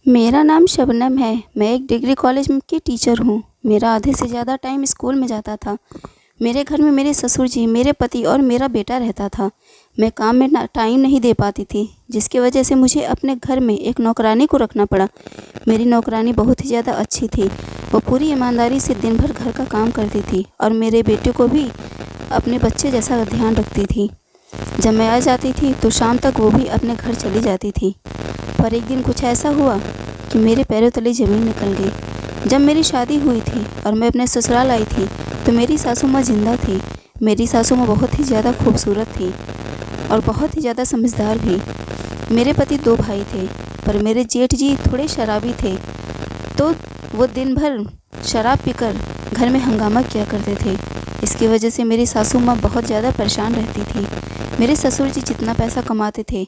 मेरा नाम शबनम है। मैं एक डिग्री कॉलेज की टीचर हूँ। मेरा आधे से ज़्यादा टाइम स्कूल में जाता था। मेरे घर में मेरे ससुर जी, मेरे पति और मेरा बेटा रहता था। मैं काम में टाइम नहीं दे पाती थी, जिसकी वजह से मुझे अपने घर में एक नौकरानी को रखना पड़ा। मेरी नौकरानी बहुत ही ज़्यादा अच्छी थी। वो पूरी ईमानदारी से दिन भर घर का काम करती थी और मेरे बेटे को भी अपने बच्चे जैसा ध्यान रखती थी। जब मैं आ जाती थी तो शाम तक वो भी अपने घर चली जाती थी। पर एक दिन कुछ ऐसा हुआ कि मेरे पैरों तले ज़मीन निकल गई। जब मेरी शादी हुई थी और मैं अपने ससुराल आई थी तो मेरी सासू माँ ज़िंदा थी। मेरी सासू माँ बहुत ही ज़्यादा खूबसूरत थी और बहुत ही ज़्यादा समझदार भी। मेरे पति 2 भाई थे, पर मेरे जेठ जी थोड़े शराबी थे, तो वो दिन भर शराब पीकर घर में हंगामा किया करते थे। इसकी वजह से मेरी सासू माँ बहुत ज़्यादा परेशान रहती थी। मेरे ससुर जी जितना पैसा कमाते थे,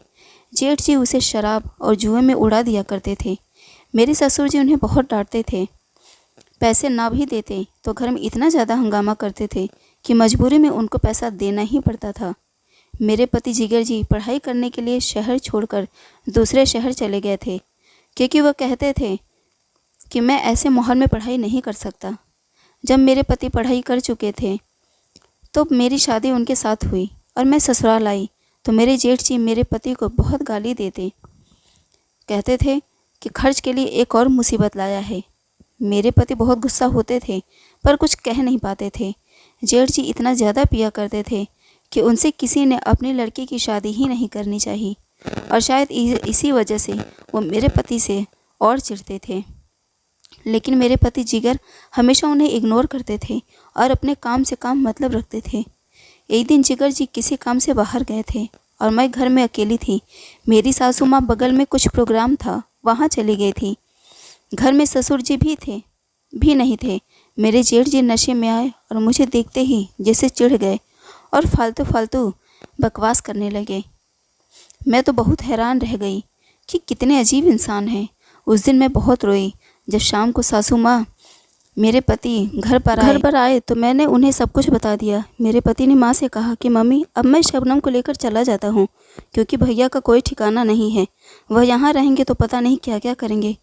जेठ जी उसे शराब और जुए में उड़ा दिया करते थे। मेरे ससुर जी उन्हें बहुत डांटते थे। पैसे ना भी देते तो घर में इतना ज़्यादा हंगामा करते थे कि मजबूरी में उनको पैसा देना ही पड़ता था। मेरे पति जिगर जी पढ़ाई करने के लिए शहर छोड़कर दूसरे शहर चले गए थे, क्योंकि वह कहते थे कि मैं ऐसे माहौल में पढ़ाई नहीं कर सकता। जब मेरे पति पढ़ाई कर चुके थे तो मेरी शादी उनके साथ हुई और मैं ससुराल आई तो मेरे जेठ जी मेरे पति को बहुत गाली देते। कहते थे कि खर्च के लिए एक और मुसीबत लाया है। मेरे पति बहुत गुस्सा होते थे, पर कुछ कह नहीं पाते थे। जेठ जी इतना ज़्यादा पिया करते थे कि उनसे किसी ने अपनी लड़की की शादी ही नहीं करनी चाहिए, और शायद इसी वजह से वो मेरे पति से और चिढ़ते थे। लेकिन मेरे पति जिगर हमेशा उन्हें इग्नोर करते थे और अपने काम से काम मतलब रखते थे। एक दिन जिगर जी किसी काम से बाहर गए थे और मैं घर में अकेली थी। मेरी सासू माँ बगल में कुछ प्रोग्राम था, वहाँ चली गई थी। घर में ससुर जी भी नहीं थे। मेरे जेठ जी नशे में आए और मुझे देखते ही जैसे चिढ़ गए और फालतू फालतू बकवास करने लगे। मैं तो बहुत हैरान रह गई कि कितने अजीब इंसान हैं। उस दिन मैं बहुत रोई। जब शाम को सासू माँ मेरे पति घर पर आए तो मैंने उन्हें सब कुछ बता दिया। मेरे पति ने माँ से कहा कि मम्मी, अब मैं शबनम को लेकर चला जाता हूँ, क्योंकि भैया का कोई ठिकाना नहीं है। वह यहाँ रहेंगे तो पता नहीं क्या क्या करेंगे।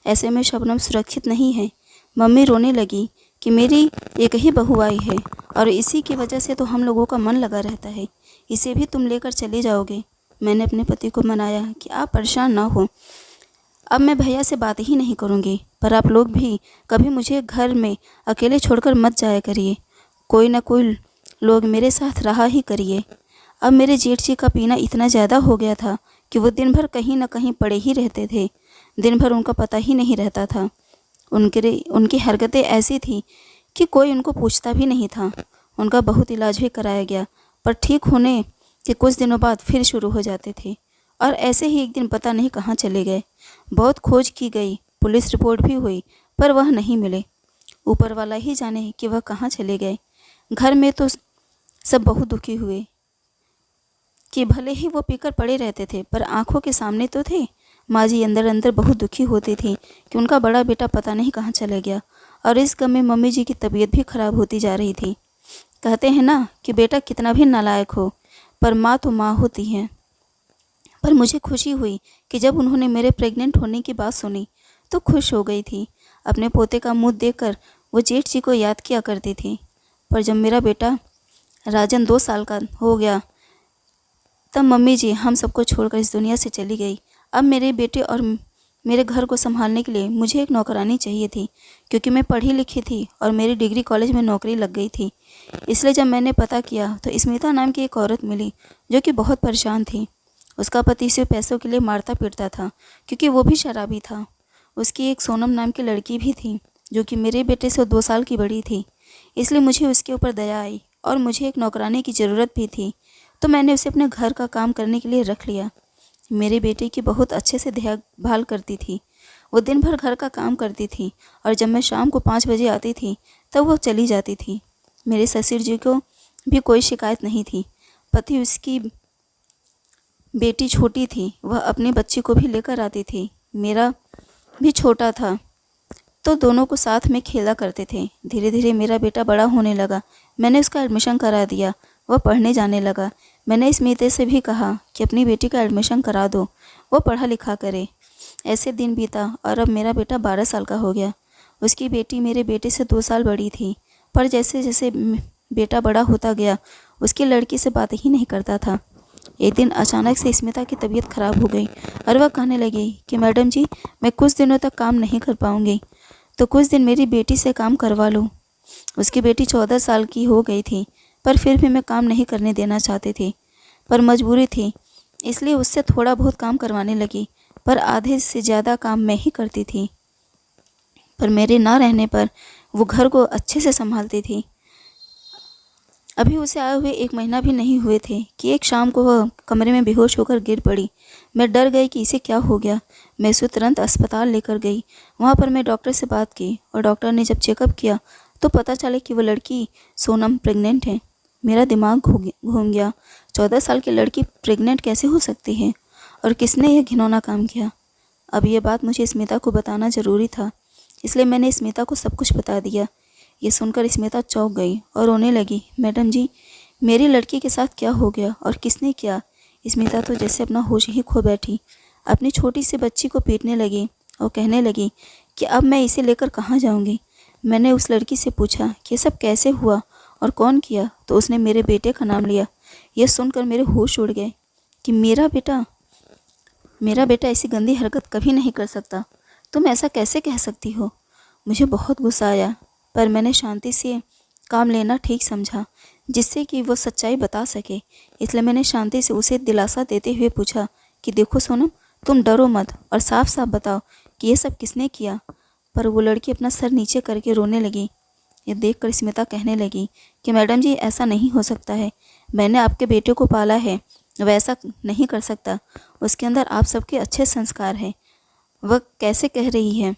ऐसे में शबनम सुरक्षित नहीं है। मम्मी रोने लगी कि मेरी एक ही बहू आई है और इसी की वजह से तो हम लोगों का मन लगा रहता है। इसे भी तुम लेकर चले जाओगे। मैंने अपने पति को मनाया कि आप परेशान ना हो, अब मैं भैया से बात ही नहीं करूँगी, पर आप लोग भी कभी मुझे घर में अकेले छोड़कर मत जाया करिए। कोई ना कोई लोग मेरे साथ रहा ही करिए। अब मेरे जेठ जी का पीना इतना ज़्यादा हो गया था कि वो दिन भर कहीं ना कहीं पड़े ही रहते थे। दिन भर उनका पता ही नहीं रहता था। उनकी हरकतें ऐसी थी कि कोई उनको पूछता भी नहीं था। उनका बहुत इलाज भी कराया गया, पर ठीक होने के कुछ दिनों बाद फिर शुरू हो जाते थे और ऐसे ही एक दिन पता नहीं कहाँ चले गए। बहुत खोज की गई, पुलिस रिपोर्ट भी हुई, पर वह नहीं मिले। ऊपर वाला ही जाने कि वह कहाँ चले गए। घर में तो सब बहुत दुखी हुए कि भले ही वो पीकर पड़े रहते थे, पर आंखों के सामने तो थे। माँ जी अंदर अंदर बहुत दुखी होती थी कि उनका बड़ा बेटा पता नहीं कहाँ चला गया, और इस गम में मम्मी जी की तबीयत भी खराब होती जा रही थी। कहते हैं ना कि बेटा कितना भी नालायक हो, पर माँ तो माँ होती है। पर मुझे खुशी हुई कि जब उन्होंने मेरे प्रेग्नेंट होने की बात सुनी तो खुश हो गई थी। अपने पोते का मुंह देखकर वो जेठ जी को याद किया करती थी। पर जब मेरा बेटा राजन 2 साल का हो गया तब मम्मी जी हम सबको छोड़कर इस दुनिया से चली गई। अब मेरे बेटे और मेरे घर को संभालने के लिए मुझे एक नौकरानी चाहिए थी, क्योंकि मैं पढ़ी लिखी थी और मेरी डिग्री कॉलेज में नौकरी लग गई थी। इसलिए जब मैंने पता किया तो स्मिता नाम की एक औरत मिली जो कि बहुत परेशान थी। उसका पति उसे पैसों के लिए मारता पीटता था, क्योंकि वो भी शराबी था। उसकी एक सोनम नाम की लड़की भी थी जो कि मेरे बेटे से 2 साल की बड़ी थी। इसलिए मुझे उसके ऊपर दया आई और मुझे एक नौकरानी की ज़रूरत भी थी, तो मैंने उसे अपने घर का काम करने के लिए रख लिया। मेरे बेटे की बहुत अच्छे से देखभाल करती थी। वो दिन भर घर का काम करती थी और जब मैं शाम को 5 बजे आती थी तब वो चली जाती थी। मेरे ससुर जी को भी कोई शिकायत नहीं थी। पति उसकी बेटी छोटी थी, वह अपने बच्चे को भी लेकर आती थी। मेरा भी छोटा था तो दोनों को साथ में खेला करते थे। धीरे धीरे मेरा बेटा बड़ा होने लगा। मैंने उसका एडमिशन करा दिया, वह पढ़ने जाने लगा। मैंने स्मिता से भी कहा कि अपनी बेटी का एडमिशन करा दो, वो पढ़ा लिखा करे। ऐसे दिन बीता और अब मेरा बेटा 12 साल का हो गया। उसकी बेटी मेरे बेटे से 2 साल बड़ी थी, पर जैसे जैसे बेटा बड़ा होता गया उसकी लड़की से बात ही नहीं करता था। एक दिन अचानक से स्मिता की तबीयत खराब हो गई और वह कहने लगी कि मैडम जी, मैं कुछ दिनों तक काम नहीं कर पाऊंगी, तो कुछ दिन मेरी बेटी से काम करवा लो। उसकी बेटी 14 साल की हो गई थी, पर फिर भी मैं काम नहीं करने देना चाहती थी, पर मजबूरी थी, इसलिए उससे थोड़ा बहुत काम करवाने लगी, पर आधे से ज़्यादा काम मैं ही करती थी। पर मेरे ना रहने पर वो घर को अच्छे से संभालती थी। अभी उसे आए हुए 1 महीना भी नहीं हुए थे कि एक शाम को वह कमरे में बेहोश होकर गिर पड़ी। मैं डर गई कि इसे क्या हो गया। मैं उसे तुरंत अस्पताल लेकर गई। वहाँ पर मैं डॉक्टर से बात की और डॉक्टर ने जब चेकअप किया तो पता चला कि वो लड़की सोनम प्रेग्नेंट है। मेरा दिमाग घूम गया। 14 साल की लड़की प्रेग्नेंट कैसे हो सकती है और किसने यह घिनौना काम किया। अब ये बात मुझे स्मिता को बताना ज़रूरी था, इसलिए मैंने स्मिता को सब कुछ बता दिया। ये सुनकर स्मिता चौंक गई और रोने लगी। मैडम जी, मेरी लड़की के साथ क्या हो गया और किसने किया। स्मिता तो जैसे अपना होश ही खो बैठी। अपनी छोटी सी बच्ची को पीटने लगी और कहने लगी कि अब मैं इसे लेकर कहाँ जाऊँगी। मैंने उस लड़की से पूछा कि ये सब कैसे हुआ और कौन किया, तो उसने मेरे बेटे का नाम लिया। यह सुनकर मेरे होश उड़ गए कि मेरा बेटा ऐसी गंदी हरकत कभी नहीं कर सकता। तुम ऐसा कैसे कह सकती हो। मुझे बहुत गुस्सा आया, पर मैंने शांति से काम लेना ठीक समझा, जिससे कि वो सच्चाई बता सके। इसलिए मैंने शांति से उसे दिलासा देते हुए पूछा कि देखो सोनम, तुम डरो मत और साफ साफ बताओ कि ये सब किसने किया। पर वो लड़की अपना सर नीचे करके रोने लगी। ये देखकर स्मिता कहने लगी कि मैडम जी, ऐसा नहीं हो सकता है। मैंने आपके बेटे को पाला है, वह ऐसा नहीं कर सकता। उसके अंदर आप सबके अच्छे संस्कार हैं। वह कैसे कह रही है।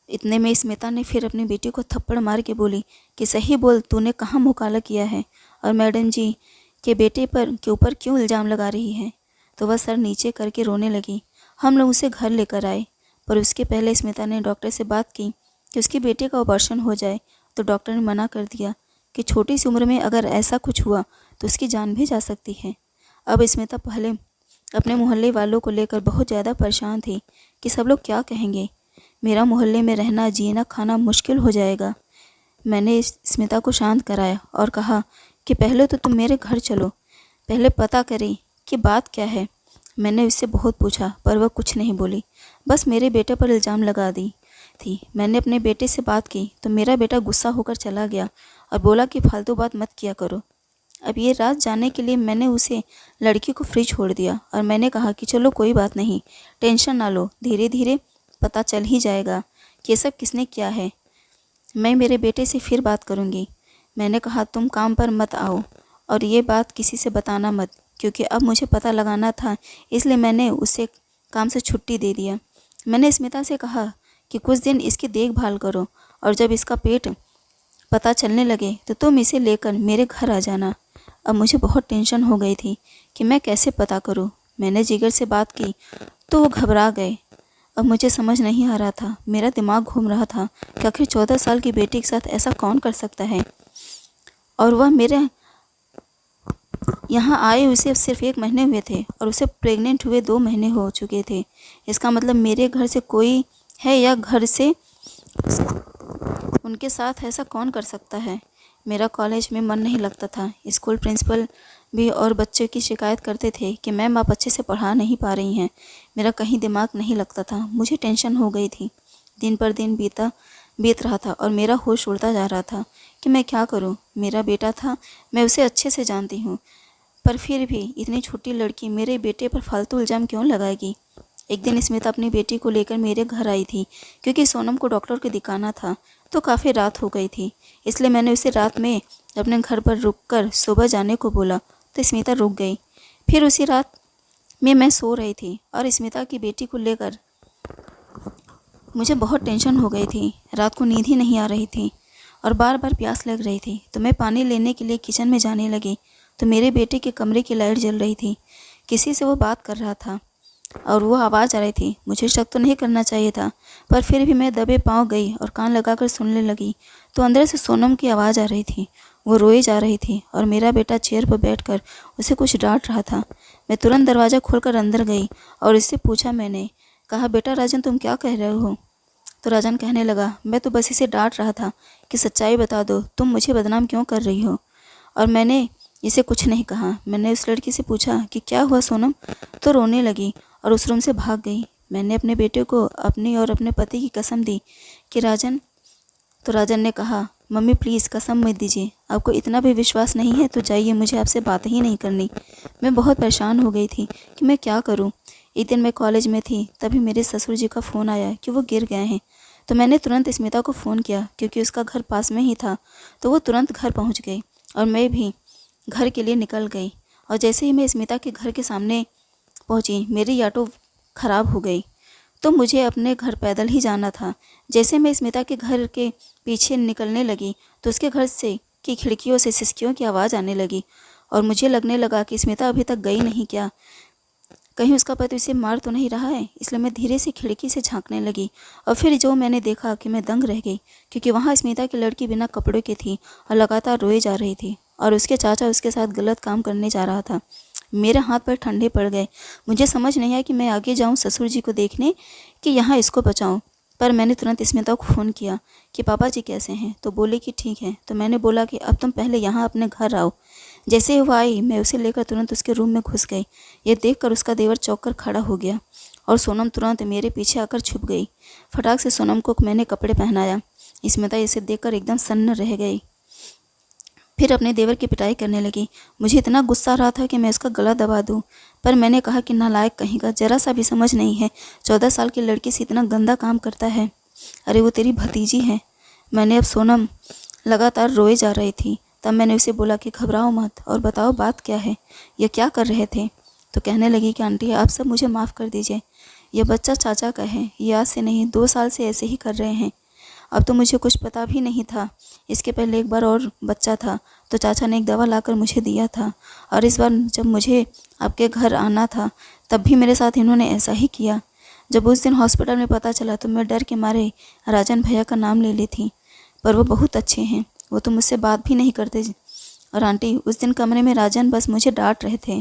इतने में स्मिता ने फिर अपनी बेटी को थप्पड़ मार के बोली कि सही बोल, तूने कहाँ मुँह काला किया है और मैडम जी के बेटे के ऊपर क्यों इल्ज़ाम लगा रही है। तो वह सर नीचे करके रोने लगी। हम लोग उसे घर लेकर आए, पर उसके पहले स्मिता ने डॉक्टर से बात की कि उसके बेटे का ऑपरेशन हो जाए, तो डॉक्टर ने मना कर दिया कि छोटी सी उम्र में अगर ऐसा कुछ हुआ तो उसकी जान भी जा सकती है। अब स्मिता पहले अपने मोहल्ले वालों को लेकर बहुत ज़्यादा परेशान थी कि सब लोग क्या कहेंगे। मेरा मोहल्ले में रहना, जीना, खाना मुश्किल हो जाएगा। मैंने स्मिता को शांत कराया और कहा कि पहले तो तुम मेरे घर चलो, पहले पता करें कि बात क्या है। मैंने उससे बहुत पूछा, पर वह कुछ नहीं बोली, बस मेरे बेटे पर इल्ज़ाम लगा दी थी। मैंने अपने बेटे से बात की तो मेरा बेटा गुस्सा होकर चला गया और बोला कि फालतू बात मत किया करो। अब ये रात जाने के लिए मैंने उसे लड़की को फ्री छोड़ दिया और मैंने कहा कि चलो कोई बात नहीं, टेंशन ना लो, धीरे धीरे पता चल ही जाएगा कि ये सब किसने किया है। मैं मेरे बेटे से फिर बात करूँगी। मैंने कहा तुम काम पर मत आओ और ये बात किसी से बताना मत, क्योंकि अब मुझे पता लगाना था, इसलिए मैंने उसे काम से छुट्टी दे दिया। मैंने स्मिता से कहा कि कुछ दिन इसकी देखभाल करो और जब इसका पेट पता चलने लगे तो तुम इसे लेकर मेरे घर आ जाना। अब मुझे बहुत टेंशन हो गई थी कि मैं कैसे पता करूं। मैंने जिगर से बात की तो वो घबरा गए। अब मुझे समझ नहीं आ रहा था, मेरा दिमाग घूम रहा था कि आखिर 14 साल की बेटी के साथ ऐसा कौन कर सकता है। और वह मेरे यहाँ आए उसे सिर्फ 1 महीने हुए थे और उसे प्रेग्नेंट हुए 2 महीने हो चुके थे। इसका मतलब मेरे घर से कोई है या घर से उनके साथ ऐसा कौन कर सकता है। मेरा कॉलेज में मन नहीं लगता था। स्कूल प्रिंसिपल भी और बच्चे की शिकायत करते थे कि मैम आप अच्छे से पढ़ा नहीं पा रही हैं। मेरा कहीं दिमाग नहीं लगता था। मुझे टेंशन हो गई थी। दिन पर दिन बीत रहा था और मेरा होश उड़ता जा रहा था कि मैं क्या करूं। मेरा बेटा था, मैं उसे अच्छे से जानती हूं, पर फिर भी इतनी छोटी लड़की मेरे बेटे पर फालतू इल्ज़ाम क्यों लगाएगी। एक दिन स्मिता अपनी बेटी को लेकर मेरे घर आई थी, क्योंकि सोनम को डॉक्टर को दिखाना था, तो काफ़ी रात हो गई थी। इसलिए मैंने उसे रात में अपने घर पर रुककर सुबह जाने को बोला, तो स्मिता रुक गई। फिर उसी रात में मैं सो रही थी और स्मिता की बेटी को लेकर मुझे बहुत टेंशन हो गई थी। रात को नींद ही नहीं आ रही थी और बार बार प्यास लग रही थी। तो मैं पानी लेने के लिए किचन में जाने लगी तो मेरे बेटे के कमरे की लाइट जल रही थी। किसी से वो बात कर रहा था और वो आवाज़ आ रही थी। मुझे शक तो नहीं करना चाहिए था, पर फिर भी मैं दबे पाँव गई और कान लगाकर सुनने लगी तो अंदर से सोनम की आवाज़ आ रही थी। वो रोई जा रही थी और मेरा बेटा चेयर पर बैठकर उसे कुछ डांट रहा था। मैं तुरंत दरवाज़ा खोलकर अंदर गई और इससे पूछा मैंने, कहा, बेटा राजन तुम क्या कह रहे हो? तो राजन कहने लगा, मैं तो बस इसे डांट रहा था कि सच्चाई बता दो, तुम मुझे बदनाम क्यों कर रही हो? और मैंने इसे कुछ नहीं कहा। मैंने उस लड़की से पूछा कि क्या हुआ सोनम? तो रोने लगी और उस रूम से भाग गई। मैंने अपने बेटे को अपनी और अपने पति की कसम दी कि राजन तो राजन ने कहा, मम्मी प्लीज़ कसम मत दीजिए, आपको इतना भी विश्वास नहीं है तो जाइए, मुझे आपसे बात ही नहीं करनी। मैं बहुत परेशान हो गई थी कि मैं क्या करूं। एक दिन मैं कॉलेज में थी, तभी मेरे ससुर जी का फ़ोन आया कि वो गिर गए हैं। तो मैंने तुरंत स्मिता को फ़ोन किया क्योंकि उसका घर पास में ही था। तो वो तुरंत घर पहुँच गई और मैं भी घर के लिए निकल गई। और जैसे ही मैं स्मिता के घर के सामने पहुँची, मेरी ऑटो ख़राब हो गई तो मुझे अपने घर पैदल ही जाना था। जैसे मैं स्मिता के घर के पीछे निकलने लगी तो उसके घर से की खिड़कियों से सिसकियों की आवाज़ आने लगी और मुझे लगने लगा कि स्मिता अभी तक गई नहीं क्या, कहीं उसका पति उसे मार तो नहीं रहा है। इसलिए मैं धीरे से खिड़की से झांकने लगी और फिर जो मैंने देखा कि मैं दंग रह गई, क्योंकि वहाँ स्मिता की लड़की बिना कपड़ों की थी और लगातार रोए जा रही थी और उसके चाचा उसके साथ गलत काम करने जा रहा था। मेरे हाथ पैर ठंडे पड़ गए। मुझे समझ नहीं आया कि मैं आगे जाऊं ससुर जी को देखने कि यहाँ इसको बचाऊं। पर मैंने तुरंत स्मिता को फ़ोन किया कि पापा जी कैसे हैं? तो बोले कि ठीक है। तो मैंने बोला कि अब तुम पहले यहाँ अपने घर आओ। जैसे ही वो आई, मैं उसे लेकर तुरंत उसके रूम में घुस गई। ये देखकर उसका देवर चौंक कर खड़ा हो गया और सोनम तुरंत मेरे पीछे आकर छुप गई। फटाक से सोनम को मैंने कपड़े पहनाया। स्मिता इसे देखकर एकदम सन्न रह गई, फिर अपने देवर की पिटाई करने लगी। मुझे इतना गुस्सा आ रहा था कि मैं उसका गला दबा दूं, पर मैंने कहा कि नालायक कहीं का, जरा सा भी समझ नहीं है, 14 साल की लड़की से इतना गंदा काम करता है। अरे वो तेरी भतीजी है। मैंने अब सोनम लगातार रोए जा रही थी। तब मैंने उसे बोला कि घबराओ मत और बताओ बात क्या है, ये क्या कर रहे थे? तो कहने लगी कि आंटी आप सब मुझे माफ़ कर दीजिए, यह बच्चा चाचा का है, ये आज से नहीं 2 साल से ऐसे ही कर रहे हैं। अब तो मुझे कुछ पता भी नहीं था। इसके पहले एक बार और बच्चा था तो चाचा ने एक दवा लाकर मुझे दिया था, और इस बार जब मुझे आपके घर आना था तब भी मेरे साथ इन्होंने ऐसा ही किया। जब उस दिन हॉस्पिटल में पता चला तो मैं डर के मारे राजन भैया का नाम ले ली थी, पर वो बहुत अच्छे हैं, वो तो मुझसे बात भी नहीं करते। और आंटी उस दिन कमरे में राजन बस मुझे डांट रहे थे,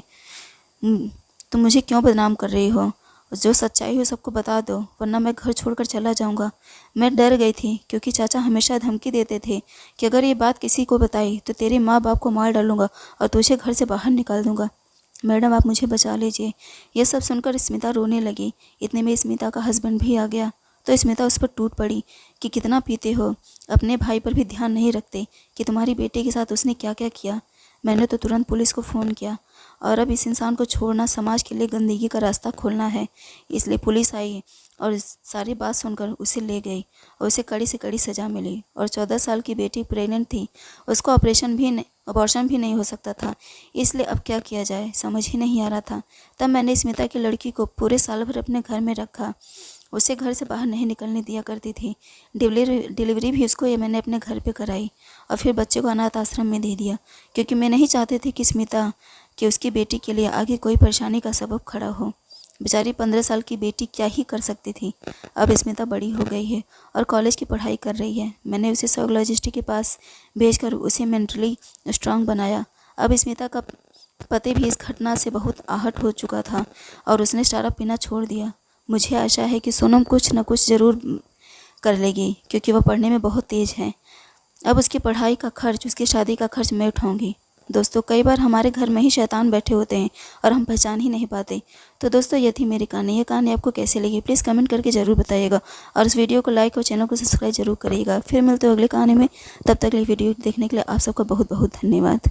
तुम मुझे क्यों बदनाम कर रही हो, जो सच्चाई हो सबको बता दो वरना मैं घर छोड़कर चला जाऊंगा। मैं डर गई थी क्योंकि चाचा हमेशा धमकी देते थे कि अगर ये बात किसी को बताई तो तेरे माँ बाप को मार डालूंगा और तुझे घर से बाहर निकाल दूंगा। मैडम आप मुझे बचा लीजिए। यह सब सुनकर स्मिता रोने लगी। इतने में स्मिता का हस्बैंड भी आ गया तो स्मिता उस पर टूट पड़ी कि कितना पीते हो, अपने भाई पर भी ध्यान नहीं रखते कि तुम्हारी बेटे के साथ उसने क्या क्या किया। मैंने तो तुरंत पुलिस को फ़ोन किया और अब इस इंसान को छोड़ना समाज के लिए गंदगी का रास्ता खोलना है, इसलिए पुलिस आई और सारी बात सुनकर उसे ले गई और उसे कड़ी से कड़ी सज़ा मिली। और 14 साल की बेटी प्रेग्नेंट थी, उसको अबॉर्शन भी नहीं हो सकता था, इसलिए अब क्या किया जाए समझ ही नहीं आ रहा था। तब मैंने स्मिता की लड़की को पूरे साल भर अपने घर में रखा, उसे घर से बाहर नहीं निकलने दिया करती थी। डिलीवरी भी उसको ये मैंने अपने घर पे कराई और फिर बच्चे को अनाथ आश्रम में दे दिया, क्योंकि मैं नहीं चाहती थी कि स्मिता कि उसकी बेटी के लिए आगे कोई परेशानी का सबब खड़ा हो। बेचारी 15 साल की बेटी क्या ही कर सकती थी। अब स्मिता बड़ी हो गई है और कॉलेज की पढ़ाई कर रही है। मैंने उसे साइकोलॉजिस्ट के पास भेजकर उसे मेंटली स्ट्रांग बनाया। अब स्मिता का पति भी इस घटना से बहुत आहत हो चुका था और उसने शराब पीना छोड़ दिया। मुझे आशा है कि सोनम कुछ न कुछ ज़रूर कर लेगी, क्योंकि वह पढ़ने में बहुत तेज़ है। अब उसकी पढ़ाई का खर्च, उसकी शादी का खर्च मैं उठाऊंगी। दोस्तों कई बार हमारे घर में ही शैतान बैठे होते हैं और हम पहचान ही नहीं पाते। तो दोस्तों ये थी मेरी कहानी। ये कहानी आपको कैसी लगी प्लीज़ कमेंट करके ज़रूर बताइएगा और इस वीडियो को लाइक और चैनल को सब्सक्राइब जरूर करिएगा। फिर मिलते हैं अगली कहानी में, तब तक के लिए वीडियो देखने के लिए आप सबका बहुत बहुत धन्यवाद।